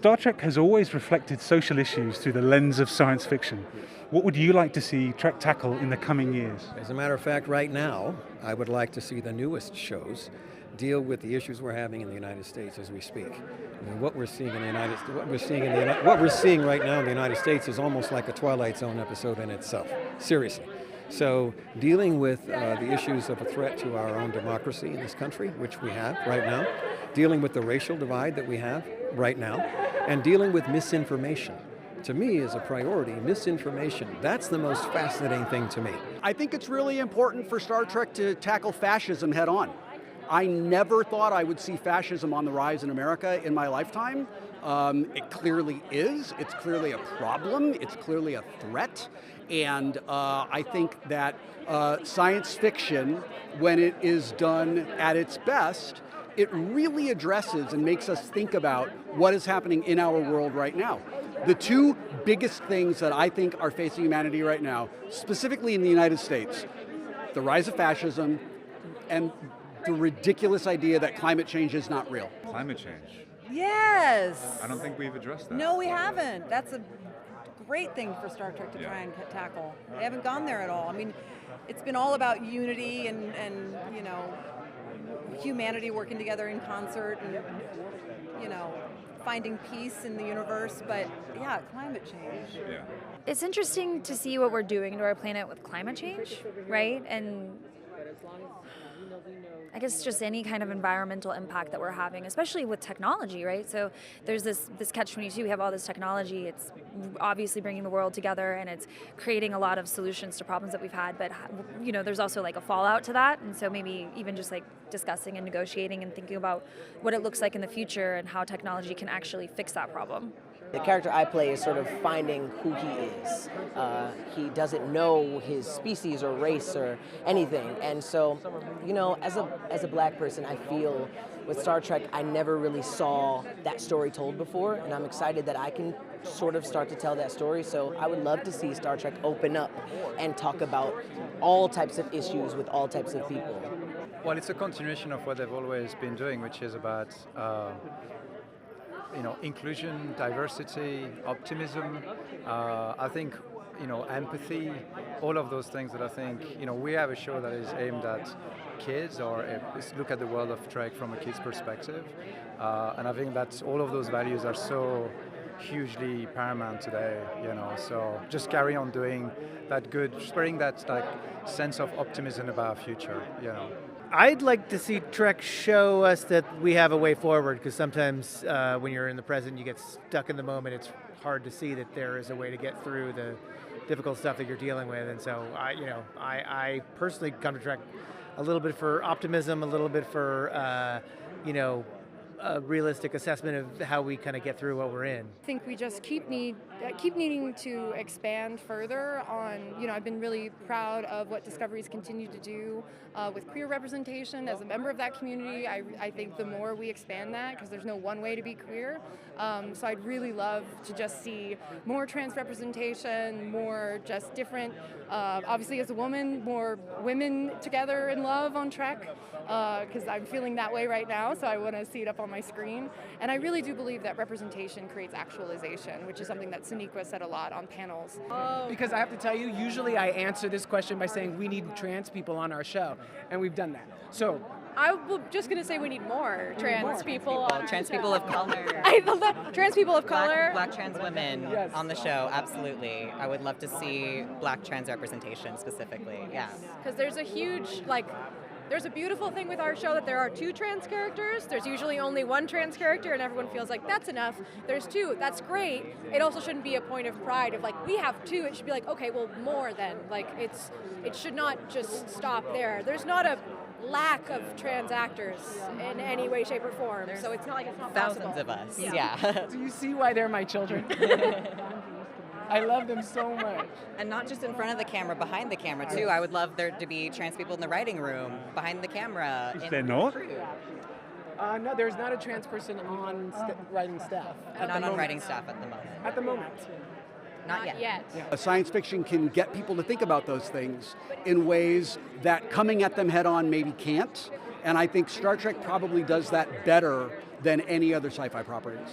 Star Trek has always reflected social issues through the lens of science fiction. What would you like to see Trek tackle in the coming years? As a matter of fact, right now, I would like to see the newest shows deal with the issues we're having in the United States as we speak. I mean, what we're seeing right now in the United States is almost like a Twilight Zone episode in itself. Seriously. So dealing with the issues of a threat to our own democracy in this country, which we have right now, dealing with the racial divide that we have right now, and dealing with misinformation. To me is a priority. Misinformation, that's the most fascinating thing to me. I think it's really important for Star Trek to tackle fascism head on. I never thought I would see fascism on the rise in America in my lifetime. It clearly is. It's clearly a problem. It's clearly a threat. And I think that science fiction, when it is done at its best, it really addresses and makes us think about what is happening in our world right now. The two biggest things that I think are facing humanity right now, specifically in the United States, the rise of fascism and the ridiculous idea that climate change is not real. Climate change. Yes. I don't think we've addressed that. No, we haven't. That's a great thing for Star Trek to try and tackle. They haven't gone there at all. I mean, it's been all about unity and you know, humanity working together in concert and, you know, finding peace in the universe, but yeah, climate change. Yeah. It's interesting to see what we're doing to our planet with climate change, right? And I guess just any kind of environmental impact that we're having, especially with technology, right? So there's this catch-22, we have all this technology, it's obviously bringing the world together and it's creating a lot of solutions to problems that we've had, but you know, there's also like a fallout to that, and so maybe even just like discussing and negotiating and thinking about what it looks like in the future and how technology can actually fix that problem. The character I play is sort of finding who he is. He doesn't know his species or race or anything. And so, you know, as a black person, I feel with Star Trek, I never really saw that story told before. And I'm excited that I can sort of start to tell that story. So I would love to see Star Trek open up and talk about all types of issues with all types of people. Well, it's a continuation of what they've always been doing, which is about inclusion, diversity, optimism. I think, empathy, all of those things that I think, we have a show that is aimed at kids or look at the world of Trek from a kid's perspective. And I think that all of those values are so hugely paramount today, so just carry on doing that good, spreading that sense of optimism about our future, I'd like to see Trek show us that we have a way forward, because sometimes when you're in the present, you get stuck in the moment. It's hard to see that there is a way to get through the difficult stuff that you're dealing with. And so, I personally come to Trek a little bit for optimism, a little bit for, a realistic assessment of how we kind of get through what we're in. I think we just keep needing to expand further on, I've been really proud of what Discovery's continued to do with queer representation. As a member of that community, I think the more we expand that, because there's no one way to be queer, so I'd really love to just see more trans representation, more just different, obviously as a woman, more women together in love on Trek, because I'm feeling that way right now, so I want to see it up on my screen. And I really do believe that representation creates actualization, which is something that Sonequa said a lot on panels. Because I have to tell you, usually I answer this question by saying we need trans people on our show, and we've done that. So I was just going to say we need more trans people on trans people of color. I love that. Trans people of color. Black trans women on the show, absolutely. I would love to see black trans representation specifically, yeah. Because there's a huge, there's a beautiful thing with our show that there are two trans characters. There's usually only one trans character and everyone feels like that's enough. There's two, that's great. It also shouldn't be a point of pride of we have two. It should be okay, well, more then. It should not just stop there. There's not a lack of trans actors in any way, shape, or form. So it's not like it's not thousands possible. of us, yeah. Do you see why they're my children? I love them so much. And not just in front of the camera, behind the camera too. I would love there to be trans people in the writing room, behind the camera. Is there not? No, there's not a trans person on writing staff. Not on writing staff at the moment. At the moment. Not yet. Science fiction can get people to think about those things in ways that coming at them head on maybe can't. And I think Star Trek probably does that better than any other sci-fi properties.